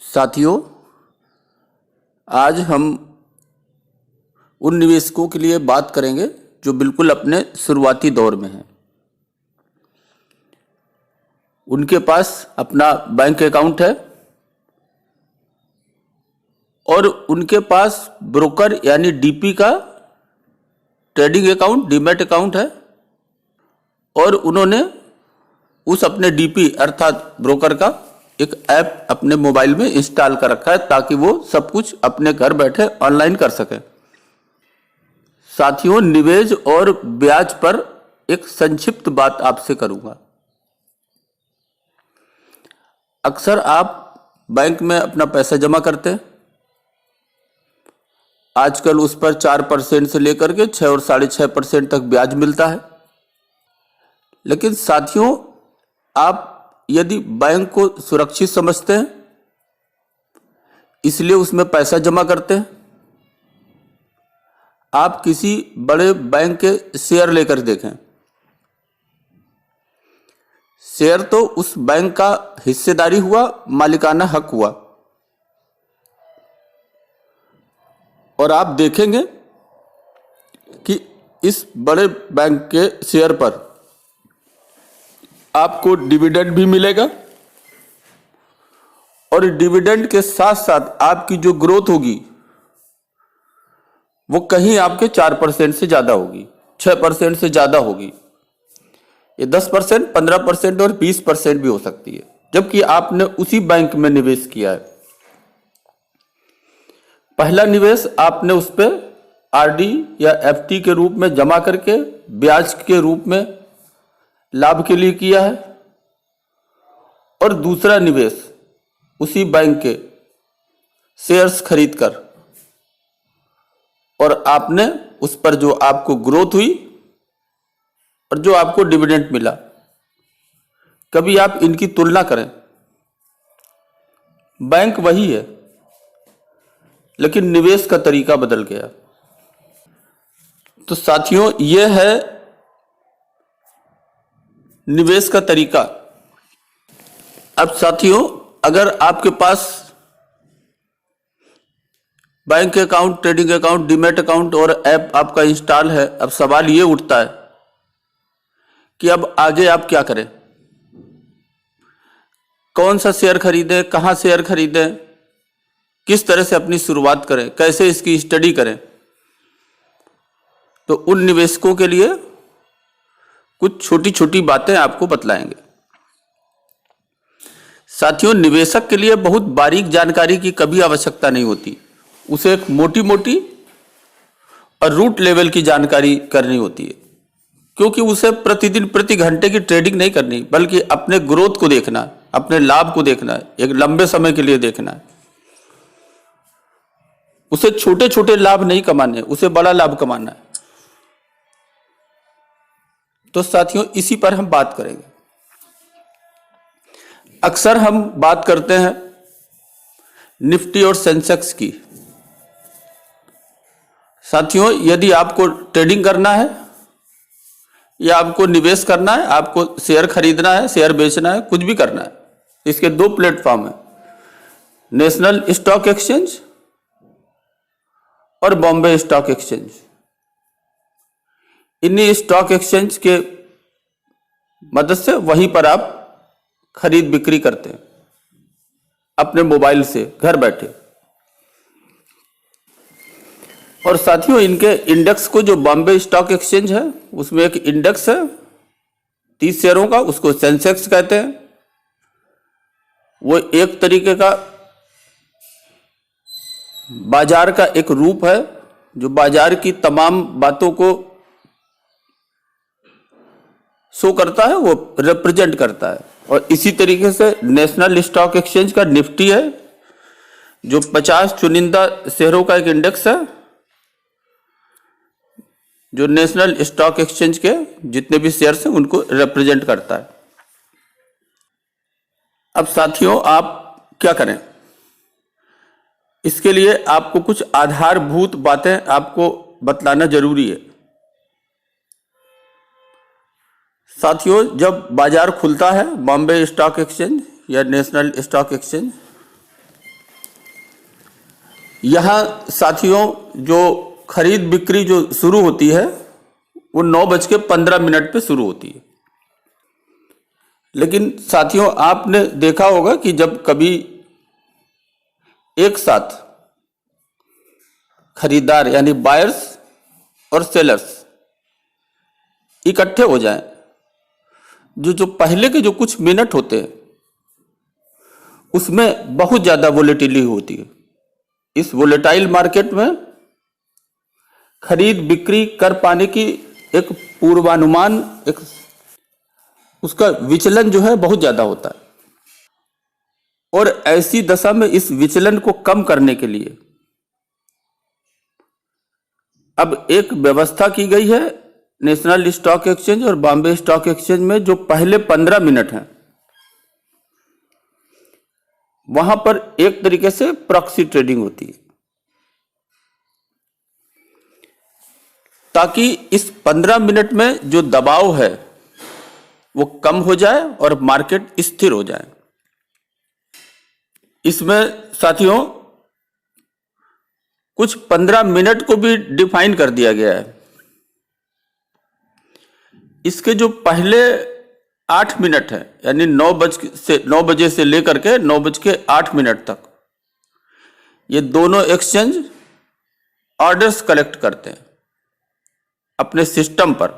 साथियों, आज हम उन निवेशकों के लिए बात करेंगे जो बिल्कुल अपने शुरुआती दौर में हैं। उनके पास अपना बैंक अकाउंट है और उनके पास ब्रोकर यानी डीपी का ट्रेडिंग अकाउंट, डीमैट अकाउंट है और उन्होंने उस अपने डीपी अर्थात ब्रोकर का एक ऐप अपने मोबाइल में इंस्टॉल कर रखा है ताकि वो सब कुछ अपने घर बैठे ऑनलाइन कर सके। साथियों, निवेश और ब्याज पर एक संक्षिप्त बात आपसे करूंगा। अक्सर आप बैंक में अपना पैसा जमा करते हैं। आजकल उस पर 4% से लेकर के 6 और 6.5% तक ब्याज मिलता है। लेकिन साथियों, आप यदि बैंक को सुरक्षित समझते हैं इसलिए उसमें पैसा जमा करते हैं, आप किसी बड़े बैंक के शेयर लेकर देखें। शेयर तो उस बैंक का हिस्सेदारी हुआ, मालिकाना हक हुआ, और आप देखेंगे कि इस बड़े बैंक के शेयर पर आपको डिविडेंड भी मिलेगा और डिविडेंड के साथ साथ आपकी जो ग्रोथ होगी वो कहीं आपके 4% से ज्यादा होगी, 6% से ज्यादा होगी। ये 10%, 15% और 20% भी हो सकती है, जबकि आपने उसी बैंक में निवेश किया है। पहला निवेश आपने उस पर आरडी या एफडी के रूप में जमा करके ब्याज के रूप में लाभ के लिए किया है, और दूसरा निवेश उसी बैंक के शेयर्स खरीदकर, और आपने उस पर जो आपको ग्रोथ हुई और जो आपको डिविडेंड मिला, कभी आप इनकी तुलना करें। बैंक वही है लेकिन निवेश का तरीका बदल गया। तो साथियों, यह है निवेश का तरीका। अब साथियों, अगर आपके पास bank account, trading account, demat account और ऐप आपका इंस्टॉल है, अब सवाल ये उठता है कि अब आगे आप क्या करें, कौन सा शेयर खरीदें, कहां शेयर खरीदें, किस तरह से अपनी शुरुआत करें, कैसे इसकी स्टडी करें। तो उन निवेशकों के लिए कुछ छोटी छोटी बातें आपको बतलाएंगे। साथियों, निवेशक के लिए बहुत बारीक जानकारी की कभी आवश्यकता नहीं होती। उसे एक मोटी मोटी और रूट लेवल की जानकारी करनी होती है, क्योंकि उसे प्रतिदिन प्रति घंटे की ट्रेडिंग नहीं करनी, बल्कि अपने ग्रोथ को देखना है, अपने लाभ को देखना है, एक लंबे समय के लिए देखना है। उसे छोटे छोटे लाभ नहीं कमाने, उसे बड़ा लाभ कमाना है। तो साथियों, इसी पर हम बात करेंगे। अक्सर हम बात करते हैं निफ्टी और सेंसेक्स की। साथियों, यदि आपको ट्रेडिंग करना है या आपको निवेश करना है, आपको शेयर खरीदना है, शेयर बेचना है, कुछ भी करना है, इसके 2 प्लेटफॉर्म हैं, नेशनल स्टॉक एक्सचेंज और बॉम्बे स्टॉक एक्सचेंज। इन्हीं स्टॉक एक्सचेंज के मदद से वहीं पर आप खरीद बिक्री करते हैं अपने मोबाइल से घर बैठे। और साथियों, इनके इंडेक्स को, जो बॉम्बे स्टॉक एक्सचेंज है उसमें एक इंडेक्स है 30 शेयरों का, उसको सेंसेक्स कहते हैं। वो एक तरीके का बाजार का एक रूप है जो बाजार की तमाम बातों को शो करता है, वो रिप्रेजेंट करता है। और इसी तरीके से नेशनल स्टॉक एक्सचेंज का निफ्टी है जो 50 चुनिंदा शेयरों का एक इंडेक्स है, जो नेशनल स्टॉक एक्सचेंज के जितने भी शेयर्स हैं उनको रिप्रेजेंट करता है। अब साथियों, आप क्या करें, इसके लिए आपको कुछ आधारभूत बातें आपको बतलाना जरूरी है। साथियों, जब बाजार खुलता है, बॉम्बे स्टॉक एक्सचेंज या नेशनल स्टॉक एक्सचेंज, यहाँ साथियों जो खरीद बिक्री जो शुरू होती है वो 9:15 पे शुरू होती है। लेकिन साथियों आपने देखा होगा कि जब कभी एक साथ खरीदार यानी बायर्स और सेलर्स इकट्ठे हो जाएं, जो पहले के जो कुछ मिनट होते हैं उसमें बहुत ज्यादा वोलेटिलिटी होती है। इस वोलेटाइल मार्केट में खरीद बिक्री कर पाने की एक पूर्वानुमान, एक उसका विचलन जो है बहुत ज्यादा होता है। और ऐसी दशा में इस विचलन को कम करने के लिए अब एक व्यवस्था की गई है नेशनल स्टॉक एक्सचेंज और बॉम्बे स्टॉक एक्सचेंज में। जो पहले 15 मिनट हैं वहां पर एक तरीके से प्रॉक्सी ट्रेडिंग होती है, ताकि इस 15 मिनट में जो दबाव है वो कम हो जाए और मार्केट स्थिर हो जाए। इसमें साथियों कुछ 15 मिनट को भी डिफाइन कर दिया गया है। इसके जो पहले 8 मिनट है यानी 9 बजे से लेकर के 9:08 तक ये दोनों एक्सचेंज ऑर्डर्स कलेक्ट करते हैं अपने सिस्टम पर,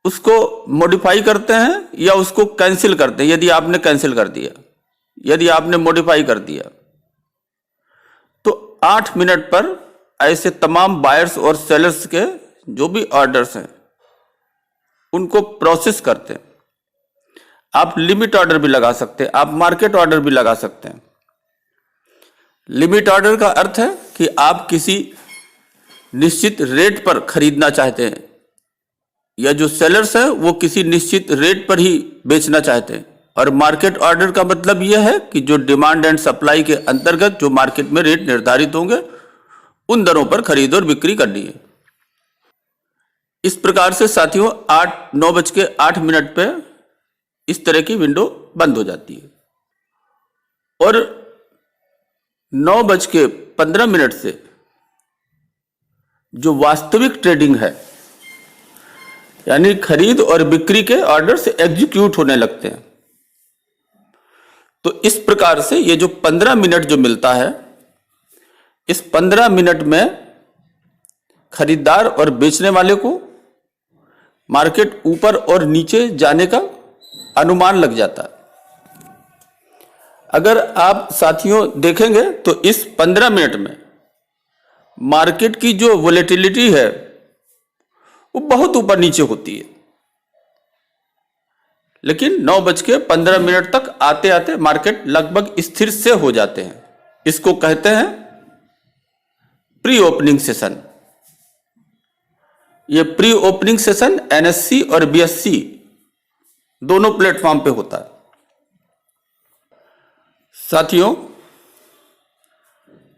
उसको मॉडिफाई करते हैं या उसको कैंसिल करते हैं। यदि आपने कैंसिल कर दिया, यदि आपने मॉडिफाई कर दिया, तो 8 मिनट पर ऐसे तमाम बायर्स और सेलर्स के जो भी ऑर्डर्स हैं उनको प्रोसेस करते हैं। आप लिमिट ऑर्डर भी लगा सकते हैं, आप मार्केट ऑर्डर भी लगा सकते हैं। लिमिट ऑर्डर का अर्थ है कि आप किसी निश्चित रेट पर खरीदना चाहते हैं या जो सेलर्स हैं वो किसी निश्चित रेट पर ही बेचना चाहते हैं। और मार्केट ऑर्डर का मतलब यह है कि जो डिमांड एंड सप्लाई के अंतर्गत जो मार्केट में रेट निर्धारित होंगे उन दरों पर खरीद और बिक्री करनी है। इस प्रकार से साथियों 9:08 पे इस तरह की विंडो बंद हो जाती है और 9:15 से जो वास्तविक ट्रेडिंग है यानी खरीद और बिक्री के ऑर्डर्स एग्जीक्यूट होने लगते हैं। तो इस प्रकार से ये जो 15 मिनट जो मिलता है, इस 15 मिनट में खरीदार और बेचने वाले को मार्केट ऊपर और नीचे जाने का अनुमान लग जाता है। अगर आप साथियों देखेंगे तो इस 15 मिनट में मार्केट की जो वोलेटिलिटी है वो बहुत ऊपर नीचे होती है, लेकिन 9:15 तक आते आते मार्केट लगभग स्थिर से हो जाते हैं। इसको कहते हैं प्री ओपनिंग सेशन। ये प्री ओपनिंग सेशन एनएससी और बीएससी दोनों प्लेटफॉर्म पे होता है। साथियों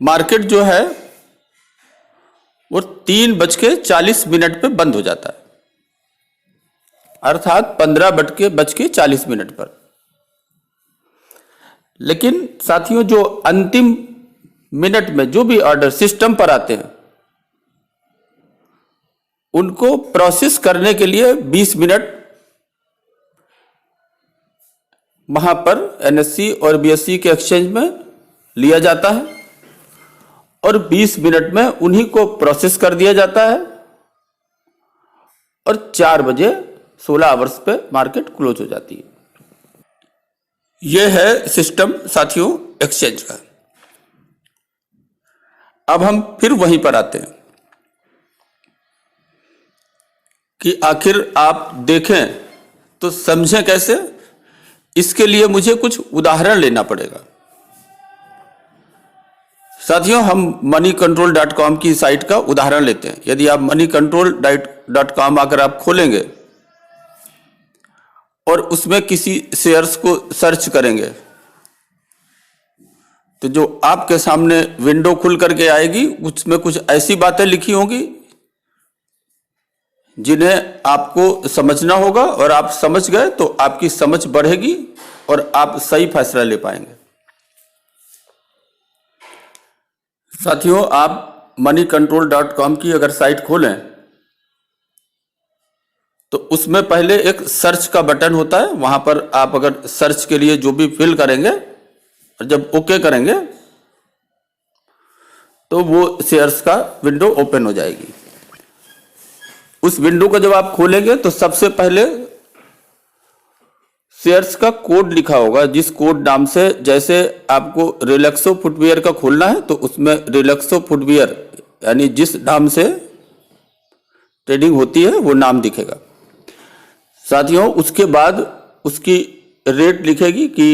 मार्केट जो है वो 3:40 पे बंद हो जाता है, अर्थात 15:40 पर। लेकिन साथियों जो अंतिम मिनट में जो भी ऑर्डर सिस्टम पर आते हैं उनको प्रोसेस करने के लिए 20 मिनट वहां पर एनएससी और बीएससी के एक्सचेंज में लिया जाता है और 20 मिनट में उन्हीं को प्रोसेस कर दिया जाता है और 4:16 आवर्स पे मार्केट क्लोज हो जाती है। यह है सिस्टम साथियों एक्सचेंज का। अब हम फिर वहीं पर आते हैं कि आखिर आप देखें तो समझें कैसे। इसके लिए मुझे कुछ उदाहरण लेना पड़ेगा। साथियों हम moneycontrol.com की साइट का उदाहरण लेते हैं। यदि आप moneycontrol.com अगर आप खोलेंगे और उसमें किसी शेयर्स को सर्च करेंगे तो जो आपके सामने विंडो खुल करके आएगी उसमें कुछ ऐसी बातें लिखी होंगी जिन्हें आपको समझना होगा, और आप समझ गए तो आपकी समझ बढ़ेगी और आप सही फैसला ले पाएंगे। साथियों, आप moneycontrol.com की अगर साइट खोलें तो उसमें पहले एक सर्च का बटन होता है। वहां पर आप अगर सर्च के लिए जो भी फिल करेंगे और जब ओके करेंगे तो वो शेयर्स का विंडो ओपन हो जाएगी। उस विंडो को जब आप खोलेंगे तो सबसे पहले शेयर्स का कोड लिखा होगा, जिस कोड नाम से, जैसे आपको रिलैक्सो फुटवियर का खोलना है तो उसमें रिलैक्सो फुटवियर यानी जिस नाम से ट्रेडिंग होती है वो नाम दिखेगा। साथियों, उसके बाद उसकी रेट लिखेगी कि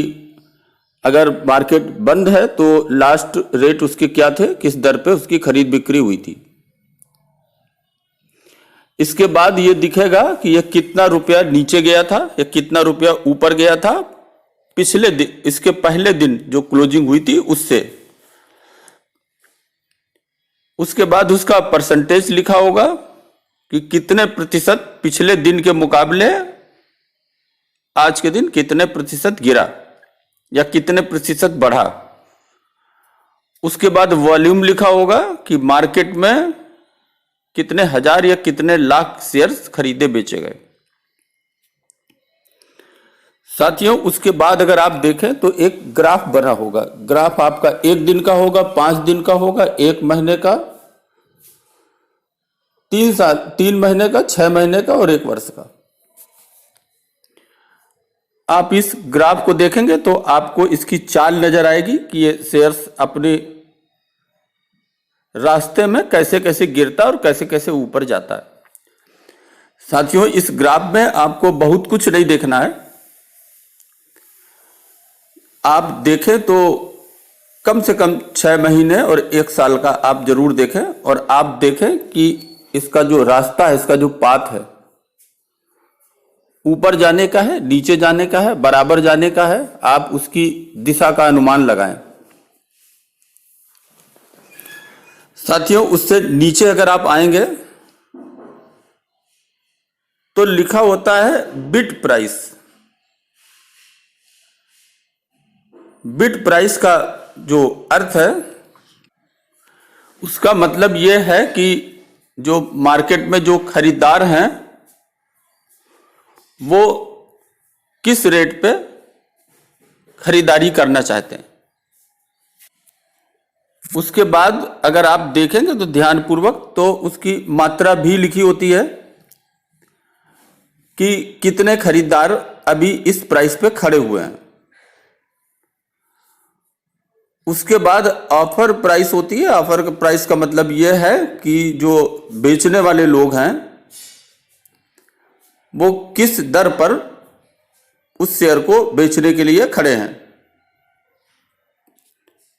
अगर मार्केट बंद है तो लास्ट रेट उसके क्या थे, किस दर पे उसकी खरीद बिक्री हुई थी। इसके बाद ये दिखेगा कि यह कितना रुपया नीचे गया था या कितना रुपया ऊपर गया था पिछले दिन, इसके पहले दिन जो क्लोजिंग हुई थी उससे। उसके बाद उसका परसेंटेज लिखा होगा कि कितने प्रतिशत पिछले दिन के मुकाबले आज के दिन कितने प्रतिशत गिरा या कितने प्रतिशत बढ़ा। उसके बाद वॉल्यूम लिखा होगा कि मार्केट में कितने हजार या कितने लाख शेयर्स खरीदे बेचे गए। साथियों, उसके बाद अगर आप देखें तो एक ग्राफ बना होगा। ग्राफ आपका 1 दिन का होगा, 5 दिन का होगा, 1 महीने का, 3 महीने का, 6 महीने का और 1 वर्ष का। आप इस ग्राफ को देखेंगे तो आपको इसकी चाल नजर आएगी कि ये शेयर्स अपने रास्ते में कैसे कैसे गिरता है और कैसे कैसे ऊपर जाता है। साथियों, इस ग्राफ में आपको बहुत कुछ नहीं देखना है। आप देखें तो कम से कम 6 महीने और 1 साल का आप जरूर देखें और आप देखें कि इसका जो रास्ता है, इसका जो पाथ है, ऊपर जाने का है, नीचे जाने का है, बराबर जाने का है। आप उसकी दिशा का अनुमान लगाएं। साथियों, उससे नीचे अगर आप आएंगे तो लिखा होता है बिड प्राइस। बिड प्राइस का जो अर्थ है उसका मतलब यह है कि जो मार्केट में जो खरीदार हैं वो किस रेट पे खरीदारी करना चाहते हैं। उसके बाद अगर आप देखेंगे तो ध्यानपूर्वक तो उसकी मात्रा भी लिखी होती है कि कितने खरीदार अभी इस प्राइस पे खड़े हुए हैं। उसके बाद ऑफर प्राइस होती है। ऑफर प्राइस का मतलब यह है कि जो बेचने वाले लोग हैं वो किस दर पर उस शेयर को बेचने के लिए खड़े हैं,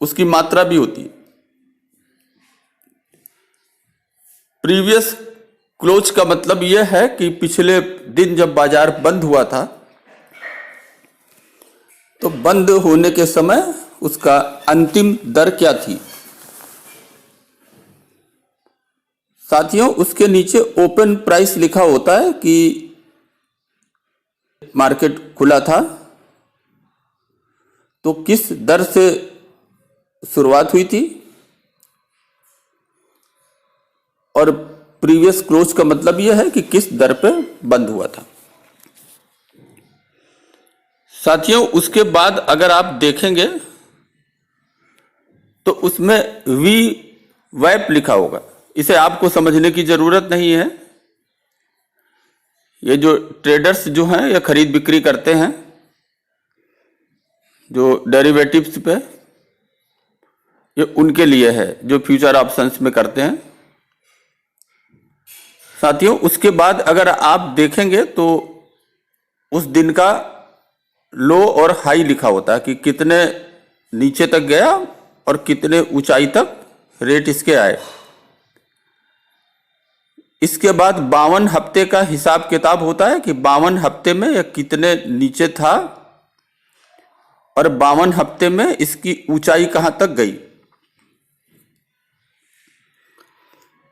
उसकी मात्रा भी होती है। प्रीवियस क्लोज का मतलब यह है कि पिछले दिन जब बाजार बंद हुआ था तो बंद होने के समय उसका अंतिम दर क्या थी। साथियों, उसके नीचे ओपन प्राइस लिखा होता है कि मार्केट खुला था तो किस दर से शुरुआत हुई थी और प्रीवियस क्लोज का मतलब यह है कि किस दर पे बंद हुआ था। साथियों, उसके बाद अगर आप देखेंगे तो उसमें वी वैप लिखा होगा। इसे आपको समझने की जरूरत नहीं है। ये जो ट्रेडर्स जो हैं ये खरीद बिक्री करते हैं जो डेरिवेटिव्स पे, ये उनके लिए है जो फ्यूचर ऑप्शंस में करते हैं। साथियों, उसके बाद अगर आप देखेंगे तो उस दिन का लो और हाई लिखा होता है कि कितने नीचे तक गया और कितने ऊंचाई तक रेट इसके आए। इसके बाद 52 हफ्ते का हिसाब किताब होता है कि 52 हफ्ते में यह कितने नीचे था और 52 हफ्ते में इसकी ऊंचाई कहां तक गई।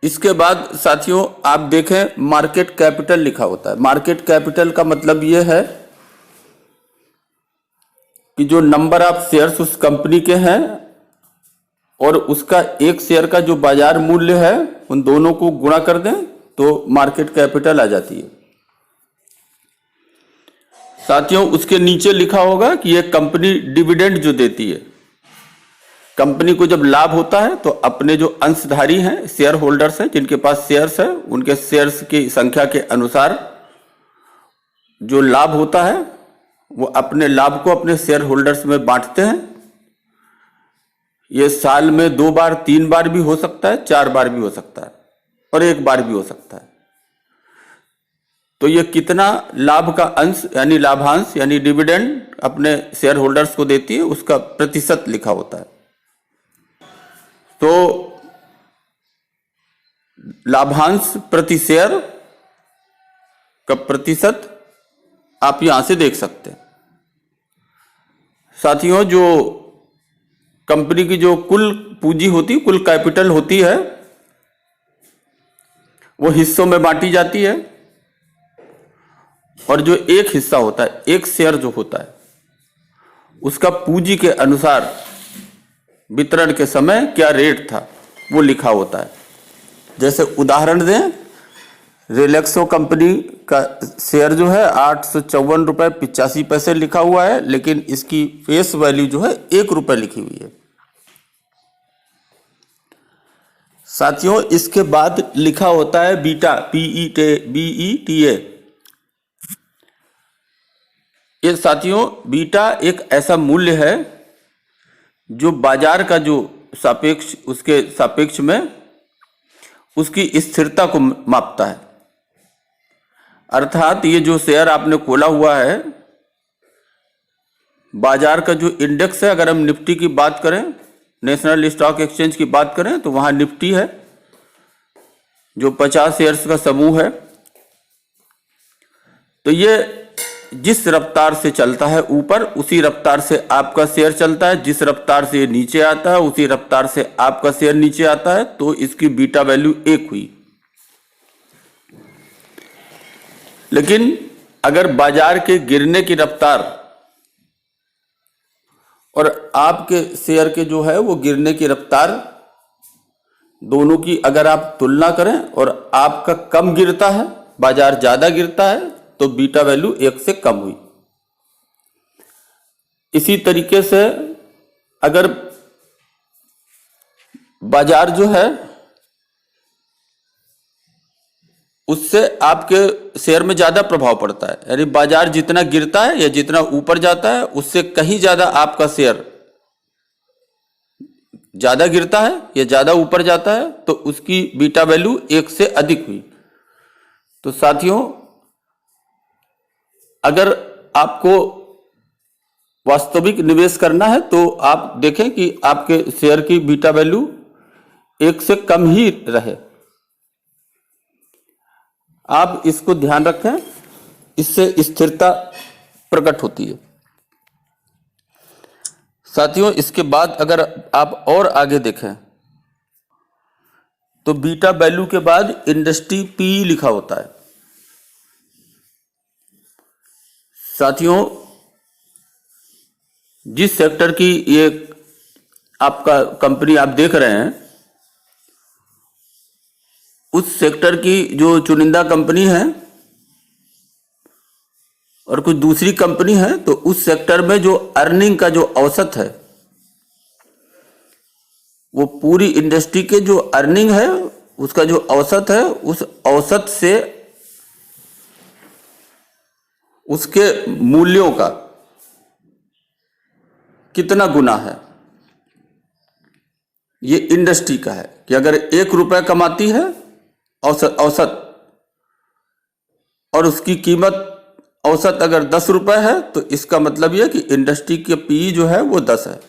इसके बाद साथियों आप देखें मार्केट कैपिटल लिखा होता है। मार्केट कैपिटल का मतलब यह है कि जो नंबर ऑफ शेयर्स उस कंपनी के हैं और उसका एक शेयर का जो बाजार मूल्य है उन दोनों को गुणा कर दें तो मार्केट कैपिटल आ जाती है। साथियों, उसके नीचे लिखा होगा कि ये कंपनी डिविडेंड जो देती है, कंपनी को जब लाभ होता है तो अपने जो अंशधारी हैं, शेयर होल्डर्स हैं, जिनके पास शेयर्स है, उनके शेयर्स की संख्या के अनुसार जो लाभ होता है वो अपने लाभ को अपने शेयर होल्डर्स में बांटते हैं। ये साल में 2 बार 3 बार भी हो सकता है, 4 बार भी हो सकता है और 1 बार भी हो सकता है। तो ये कितना लाभ का अंश यानी लाभांश यानी डिविडेंड अपने शेयर होल्डर्स को देती है, उसका प्रतिशत लिखा होता है। तो लाभांश प्रति शेयर का प्रतिशत आप यहां से देख सकते हैं। साथियों, जो कंपनी की जो कुल पूंजी होती है, कुल कैपिटल होती है, वो हिस्सों में बांटी जाती है और जो एक हिस्सा होता है, एक शेयर जो होता है, उसका पूंजी के अनुसार वितरण के समय क्या रेट था वो लिखा होता है। जैसे उदाहरण दें, रिलैक्सो कंपनी का शेयर जो है 854 रुपये 85 पैसे लिखा हुआ है, लेकिन इसकी फेस वैल्यू जो है 1 रुपये लिखी हुई है। साथियों, इसके बाद लिखा होता है बीटा, BETA। ये साथियों, बीटा एक ऐसा मूल्य है जो बाजार का जो सापेक्ष, उसके सापेक्ष में उसकी स्थिरता को मापता है। अर्थात ये जो शेयर आपने खोला हुआ है, बाजार का जो इंडेक्स है, अगर हम निफ्टी की बात करें, नेशनल स्टॉक एक्सचेंज की बात करें, तो वहां निफ्टी है जो 50 शेयर्स का समूह है। तो ये जिस रफ्तार से चलता है ऊपर, उसी रफ्तार से आपका शेयर चलता है। जिस रफ्तार से ये नीचे आता है, उसी रफ्तार से आपका शेयर नीचे आता है। तो इसकी बीटा वैल्यू 1 हुई। लेकिन अगर बाजार के गिरने की रफ्तार और आपके शेयर के जो है वो गिरने की रफ्तार, दोनों की अगर आप तुलना करें और आपका कम गिरता है, बाजार ज्यादा गिरता है, तो बीटा वैल्यू 1 से कम हुई। इसी तरीके से अगर बाजार जो है उससे आपके शेयर में ज्यादा प्रभाव पड़ता है, यानी बाजार जितना गिरता है या जितना ऊपर जाता है, उससे कहीं ज्यादा आपका शेयर ज्यादा गिरता है या ज्यादा ऊपर जाता है, तो उसकी बीटा वैल्यू 1 से अधिक हुई। तो साथियों, अगर आपको वास्तविक निवेश करना है तो आप देखें कि आपके शेयर की बीटा वैल्यू 1 से कम ही रहे। आप इसको ध्यान रखें, इससे स्थिरता प्रकट होती है। साथियों, इसके बाद अगर आप और आगे देखें तो बीटा वैल्यू के बाद इंडस्ट्री पी लिखा होता है। साथियों, जिस सेक्टर की ये आपका कंपनी आप देख रहे हैं, उस सेक्टर की जो चुनिंदा कंपनी है और कुछ दूसरी कंपनी है, तो उस सेक्टर में जो अर्निंग का जो औसत है, वो पूरी इंडस्ट्री के जो अर्निंग है उसका जो औसत है, उस औसत से उसके मूल्यों का कितना गुना है, ये इंडस्ट्री का है। कि अगर 1 रुपया कमाती है औसत और उसकी कीमत औसत अगर 10 रुपए है, तो इसका मतलब यह कि इंडस्ट्री के पीई जो है वो 10 है।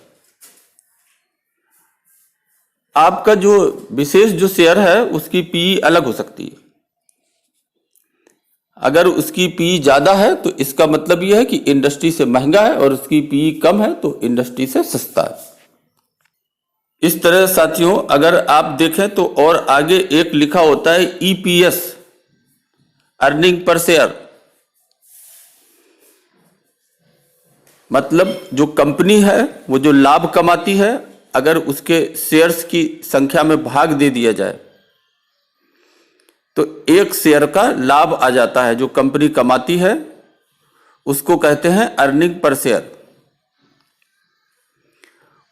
आपका जो विशेष जो शेयर है उसकी पीई अलग हो सकती है। अगर उसकी पीई ज्यादा है तो इसका मतलब यह है कि इंडस्ट्री से महंगा है, और उसकी पीई कम है तो इंडस्ट्री से सस्ता है। इस तरह साथियों, अगर आप देखें तो और आगे एक लिखा होता है ईपीएस, अर्निंग पर शेयर। मतलब जो कंपनी है वो जो लाभ कमाती है अगर उसके शेयर्स की संख्या में भाग दे दिया जाए तो एक शेयर का लाभ आ जाता है, जो कंपनी कमाती है उसको कहते हैं अर्निंग पर शेयर।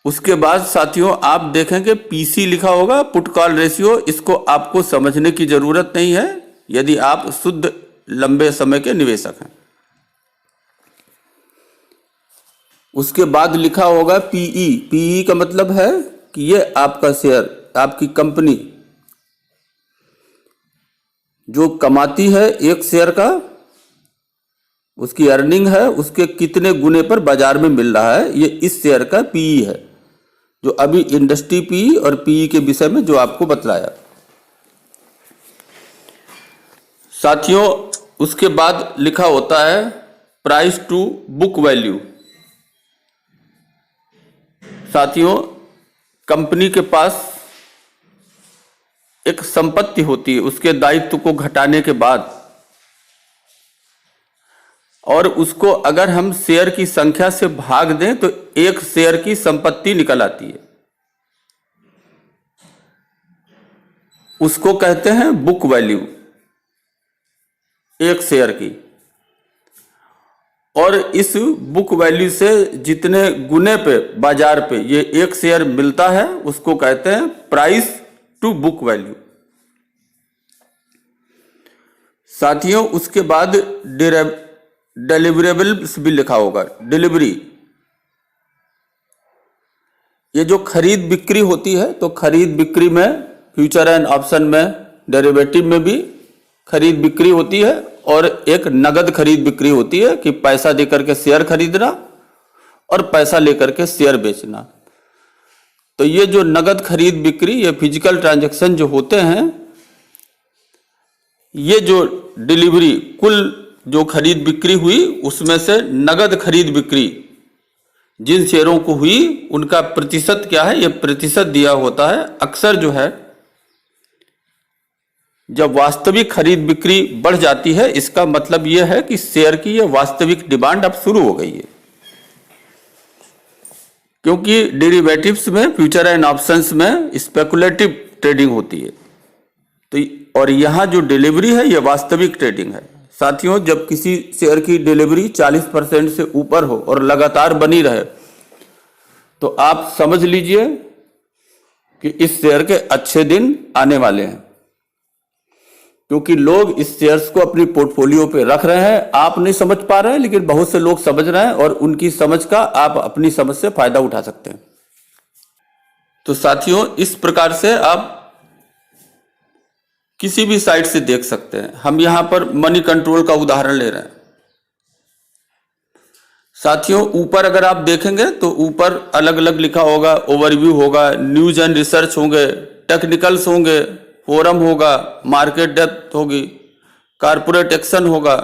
उसके बाद साथियों आप देखेंगे पीसी लिखा होगा, पुट कॉल रेशियो। इसको आपको समझने की जरूरत नहीं है यदि आप शुद्ध लंबे समय के निवेशक हैं। उसके बाद लिखा होगा पीई। पीई का मतलब है कि ये आपका शेयर, आपकी कंपनी जो कमाती है एक शेयर का, उसकी अर्निंग है, उसके कितने गुने पर बाजार में मिल रहा है, ये इस शेयर का पीई है, जो अभी इंडस्ट्री पीई और पीई के विषय में जो आपको बतलाया। साथियों उसके बाद लिखा होता है प्राइस टू बुक वैल्यू। साथियों कंपनी के पास एक संपत्ति होती है, उसके दायित्व को घटाने के बाद, और उसको अगर हम शेयर की संख्या से भाग दें तो एक शेयर की संपत्ति निकल आती है, उसको कहते हैं बुक वैल्यू एक शेयर की। और इस बुक वैल्यू से जितने गुने पे बाजार पे ये एक शेयर मिलता है उसको कहते हैं प्राइस टू बुक वैल्यू। साथियों उसके बाद डिलीवरेबल्स भी लिखा होगा, डिलीवरी। ये जो खरीद बिक्री होती है, तो खरीद बिक्री में फ्यूचर एंड ऑप्शन में, डेरिवेटिव में भी खरीद बिक्री होती है, और एक नगद खरीद बिक्री होती है कि पैसा देकर के शेयर खरीदना और पैसा लेकर के शेयर बेचना। तो ये जो नगद खरीद बिक्री, ये फिजिकल ट्रांजैक्शन जो होते हैं, ये जो डिलीवरी कुल जो खरीद बिक्री हुई उसमें से नगद खरीद बिक्री जिन शेयरों को हुई उनका प्रतिशत क्या है, ये प्रतिशत दिया होता है। अक्सर जो है जब वास्तविक खरीद बिक्री बढ़ जाती है, इसका मतलब यह है कि शेयर की यह वास्तविक डिमांड अब शुरू हो गई है, क्योंकि डेरिवेटिव्स में, फ्यूचर एंड ऑप्शंस में स्पेकुलेटिव ट्रेडिंग होती है। तो और यहां जो डिलीवरी है यह वास्तविक ट्रेडिंग है। साथियों जब किसी शेयर की डिलीवरी 40% से ऊपर हो और लगातार बनी रहे तो आप समझ लीजिए कि इस शेयर के अच्छे दिन आने वाले हैं, क्योंकि लोग इस शेयर्स को अपनी पोर्टफोलियो पे रख रहे हैं। आप नहीं समझ पा रहे हैं, लेकिन बहुत से लोग समझ रहे हैं और उनकी समझ का आप अपनी समझ से फायदा उठा सकते हैं। तो साथियों इस प्रकार से आप किसी भी साइट से देख सकते हैं। हम यहां पर मनी कंट्रोल का उदाहरण ले रहे हैं। साथियों ऊपर अगर आप देखेंगे तो ऊपर अलग अलग लिखा होगा, ओवरव्यू होगा, न्यूज एंड रिसर्च होंगे, टेक्निकल्स होंगे, फोरम होगा, मार्केट डेप्थ होगी, कारपोरेट एक्शन होगा।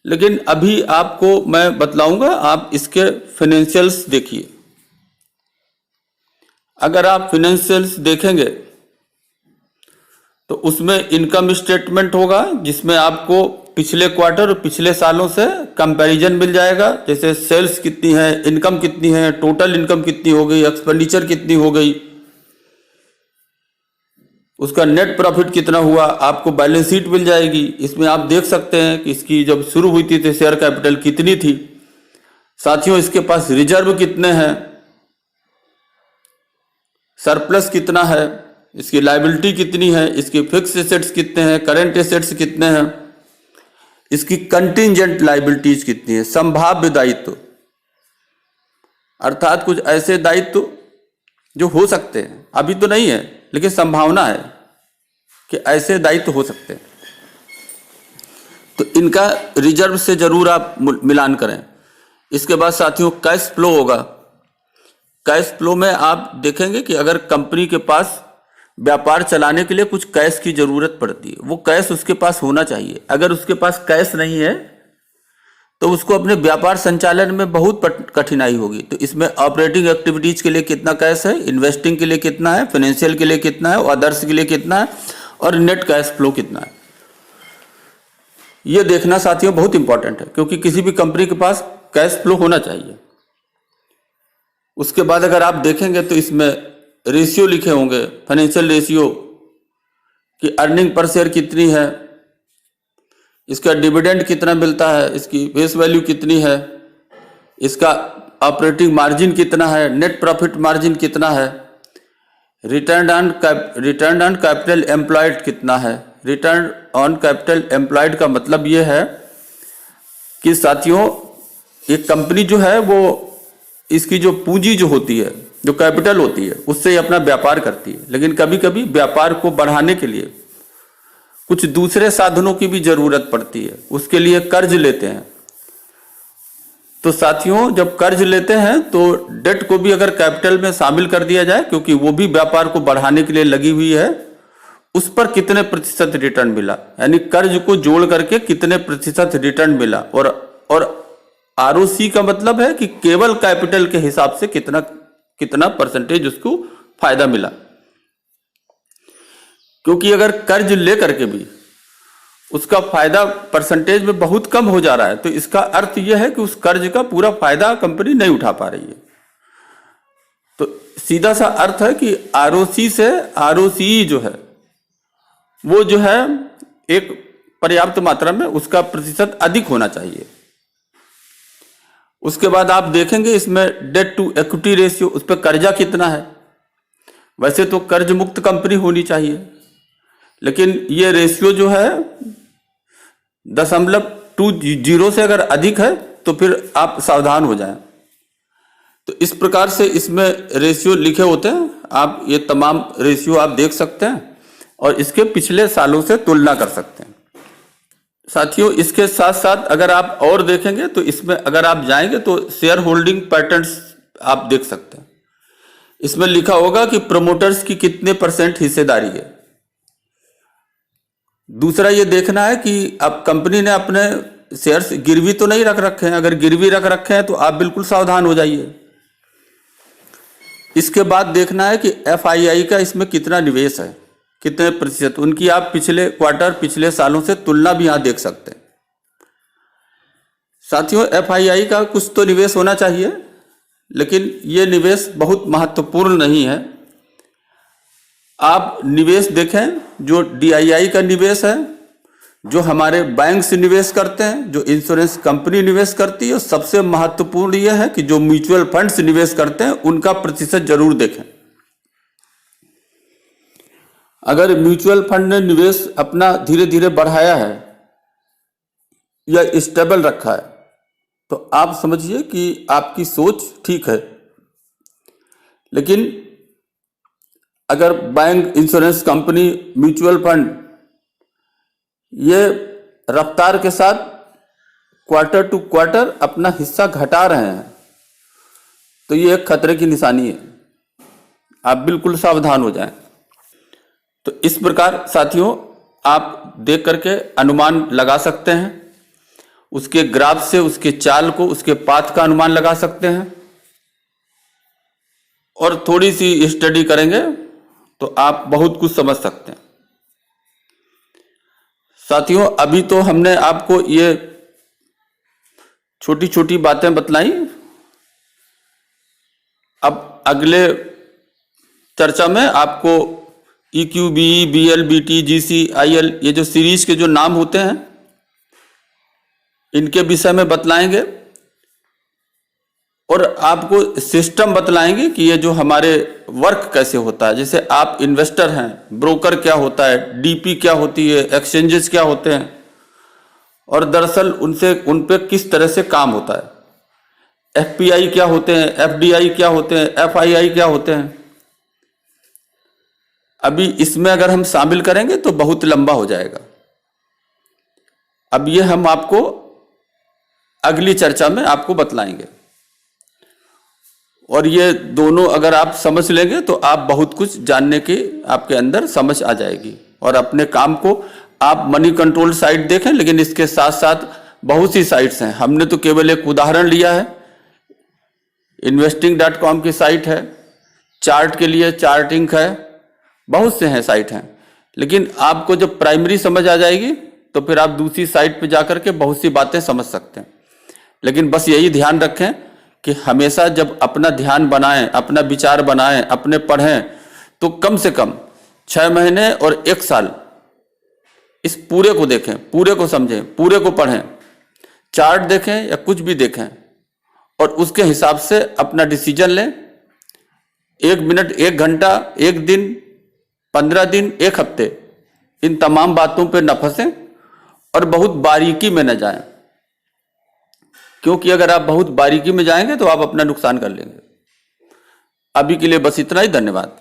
लेकिन अभी आपको मैं बतलाऊंगा, आप इसके फाइनेंशियल्स देखिए। अगर आप फाइनेंशियल्स देखेंगे तो उसमें इनकम स्टेटमेंट होगा, जिसमें आपको पिछले क्वार्टर और पिछले सालों से कंपैरिजन मिल जाएगा। जैसे सेल्स कितनी है, इनकम कितनी है, टोटल इनकम कितनी हो गई, एक्सपेंडिचर कितनी हो गई, उसका नेट प्रॉफिट कितना हुआ, आपको बैलेंस शीट मिल जाएगी। इसमें आप देख सकते हैं कि इसकी जब शुरू हुई थी तो शेयर कैपिटल कितनी थी। साथियों इसके पास रिजर्व कितने हैं, सरप्लस कितना है, इसकी लायबिलिटी कितनी है, इसकी फिक्स एसेट्स कितने हैं, करंट एसेट्स कितने हैं, इसकी कंटिंजेंट लायबिलिटीज कितनी है, संभाव्य दायित्व, अर्थात कुछ ऐसे दायित्व जो हो सकते हैं, अभी तो नहीं है लेकिन संभावना है कि ऐसे दायित्व हो सकते हैं। तो इनका रिजर्व से जरूर आप मिलान करें। इसके बाद साथियों कैश फ्लो होगा। कैश फ्लो में आप देखेंगे कि अगर कंपनी के पास व्यापार चलाने के लिए कुछ कैश की जरूरत पड़ती है, वो कैश उसके पास होना चाहिए। अगर उसके पास कैश नहीं है तो उसको अपने व्यापार संचालन में बहुत कठिनाई होगी। तो इसमें ऑपरेटिंग एक्टिविटीज के लिए कितना कैश है, इन्वेस्टिंग के लिए कितना है, फाइनेंशियल के लिए कितना है, और अदर्स के लिए कितना है, और नेट कैश फ्लो कितना है, ये देखना साथियों बहुत इंपॉर्टेंट है, क्योंकि किसी भी कंपनी के पास कैश फ्लो होना चाहिए। उसके बाद अगर आप देखेंगे तो इसमें रेशियो लिखे होंगे, फाइनेंशियल रेशियो कि अर्निंग पर शेयर कितनी है, इसका डिविडेंड कितना मिलता है, इसकी फेस वैल्यू कितनी है, इसका ऑपरेटिंग मार्जिन कितना है, नेट प्रॉफिट मार्जिन कितना है, रिटर्न ऑन कैपिटल एम्प्लॉयड कितना है। रिटर्न ऑन कैपिटल एम्प्लॉयड का मतलब ये है कि साथियों एक कंपनी जो है वो इसकी जो पूंजी जो होती है, जो कैपिटल होती है, उससे अपना व्यापार करती है, लेकिन कभी कभी व्यापार को बढ़ाने के लिए कुछ दूसरे साधनों की भी जरूरत पड़ती है, उसके लिए कर्ज लेते हैं। तो साथियों जब कर्ज लेते हैं तो डेट को भी अगर कैपिटल में शामिल कर दिया जाए, क्योंकि वो भी व्यापार को बढ़ाने के लिए लगी हुई है, उस पर कितने प्रतिशत रिटर्न मिला, यानी कर्ज को जोड़ करके कितने प्रतिशत रिटर्न मिला। और आरओसी का मतलब है कि केवल कैपिटल के हिसाब से कितना परसेंटेज उसको फायदा मिला। क्योंकि अगर कर्ज लेकर के भी उसका फायदा परसेंटेज में बहुत कम हो जा रहा है, तो इसका अर्थ यह है कि उस कर्ज का पूरा फायदा कंपनी नहीं उठा पा रही है। तो सीधा सा अर्थ है कि आरओसी से आरओसीई जो है वो जो है एक पर्याप्त मात्रा में उसका प्रतिशत अधिक होना चाहिए। उसके बाद आप देखेंगे इसमें डेट टू इक्विटी रेशियो, उस पर कर्जा कितना है। वैसे तो कर्ज मुक्त कंपनी होनी चाहिए, लेकिन ये रेशियो जो है 0.20 से अगर अधिक है तो फिर आप सावधान हो जाएं। तो इस प्रकार से इसमें रेशियो लिखे होते हैं, आप ये तमाम रेशियो आप देख सकते हैं और इसके पिछले सालों से तुलना कर सकते हैं। साथियों इसके साथ साथ अगर आप और देखेंगे तो इसमें अगर आप जाएंगे तो शेयर होल्डिंग पैटर्न्स आप देख सकते हैं। इसमें लिखा होगा कि प्रमोटर्स की कितने % हिस्सेदारी है। दूसरा ये देखना है कि अब कंपनी ने अपने शेयर्स गिरवी तो नहीं रख रखे हैं, अगर गिरवी रख रखे हैं तो आप बिल्कुल सावधान हो जाइए। इसके बाद देखना है कि एफआईआई का इसमें कितना निवेश है, कितने प्रतिशत, उनकी आप पिछले क्वार्टर पिछले सालों से तुलना भी यहां देख सकते हैं। साथियों एफआईआई का कुछ तो निवेश होना चाहिए, लेकिन यह निवेश बहुत महत्वपूर्ण नहीं है। आप निवेश देखें जो डीआईआई का निवेश है, जो हमारे बैंक से निवेश करते हैं, जो इंश्योरेंस कंपनी निवेश करती है, सबसे महत्वपूर्ण यह है कि जो म्यूचुअल फंड से निवेश करते हैं उनका प्रतिशत जरूर देखें। अगर म्यूचुअल फंड ने निवेश अपना धीरे धीरे बढ़ाया है या स्टेबल रखा है तो आप समझिए कि आपकी सोच ठीक है। लेकिन अगर bank, insurance company, mutual fund ये रफ्तार के साथ क्वार्टर टू क्वार्टर अपना हिस्सा घटा रहे हैं तो ये एक खतरे की निशानी है, आप बिल्कुल सावधान हो जाएं। तो इस प्रकार साथियों आप देख करके अनुमान लगा सकते हैं, उसके ग्राफ से उसके चाल को, उसके पाथ का अनुमान लगा सकते हैं, और थोड़ी सी स्टडी करेंगे तो आप बहुत कुछ समझ सकते हैं। साथियों अभी तो हमने आपको ये छोटी छोटी बातें बतलाई, अब अगले चर्चा में आपको EQB, BL, BT, GC, IL ये जो सीरीज के जो नाम होते हैं इनके विषय में बतलाएंगे और आपको सिस्टम बतलाएंगे कि ये जो हमारे वर्क कैसे होता है। जैसे आप इन्वेस्टर हैं, ब्रोकर क्या होता है, डीपी क्या होती है, एक्सचेंजेस क्या होते हैं और दरअसल उन पे किस तरह से काम होता है, FPI क्या होते हैं, FDI क्या होते हैं, FII क्या होते हैं। अभी इसमें अगर हम शामिल करेंगे तो बहुत लंबा हो जाएगा। अब ये हम आपको अगली चर्चा में आपको बतलाएंगे और ये दोनों अगर आप समझ लेंगे तो आप बहुत कुछ जानने की आपके अंदर समझ आ जाएगी और अपने काम को आप मनी कंट्रोल साइट देखें, लेकिन इसके साथ साथ बहुत सी साइट्स हैं। हमने तो केवल एक उदाहरण लिया है, investing.com की साइट है, चार्ट के लिए चार्टिंग है, बहुत से हैं साइट हैं। लेकिन आपको जब प्राइमरी समझ आ जाएगी तो फिर आप दूसरी साइट पे जाकर के बहुत सी बातें समझ सकते हैं। लेकिन बस यही ध्यान रखें कि हमेशा जब अपना ध्यान बनाएं, अपना विचार बनाएं, अपने पढ़ें, तो कम से कम 6 महीने और 1 साल इस पूरे को देखें, पूरे को समझें, पूरे को पढ़ें, चार्ट देखें या कुछ भी देखें और उसके हिसाब से अपना डिसीजन लें। 1 मिनट, 1 घंटा, 1 दिन, 15 दिन, 1 हफ्ते इन तमाम बातों पे न फंसें और बहुत बारीकी में न जाएं, क्योंकि अगर आप बहुत बारीकी में जाएंगे तो आप अपना नुकसान कर लेंगे। अभी के लिए बस इतना ही। धन्यवाद।